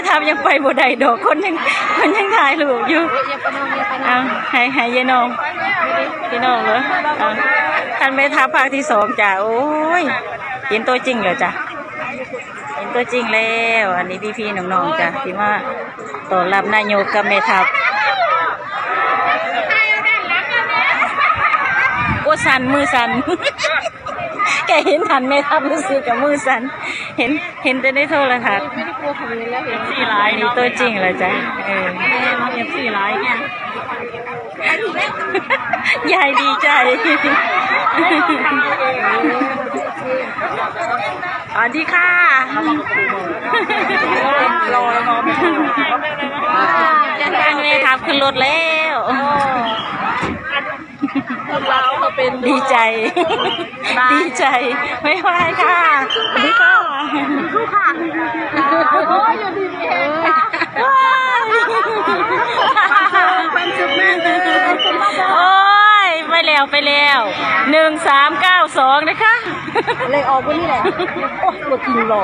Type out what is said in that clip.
ทับยังไปบ่ได้ดอกคนยังถ่ายรูปอยู่เอาให้ยายน้องพี่น้องเหรอท่านแม่ทัพภาคที่2จ้ะโอ้ยเห็นตัวจริงเหรอจ้ะเห็นตัวจริงแล้วอันนี้พี่ๆน้องๆจ้ะที่มาต้อนรับนายกกับแม่ทัพโอ้สั่นมือสั่น แกเห็นทันแม่ทัพรู้สึกกับมือสั่นเห็นแต่ในโทรทัศน์ไม่ได้กลัวคำนี้แล้วเห็นสี่ลายนี่ตัวจริงเหรอจ๊ะเห็นสี่ลายเนี่ยยายดีใจสวัสดีค่ะรอแล้วเนาะจะตั้งแม่ทัพขึ้นรถแล้วเราก็เป็นดีใจดีใจไม่ไหวค่ะดีค่ะสู้ค่ะโอ้ยอยู่ดีเองค่ะความสุขมากเลยโอ้ยไปแล้ว1392นะคะเลยออกวันนี้แหละโอ้ยตัวจริงหล่อ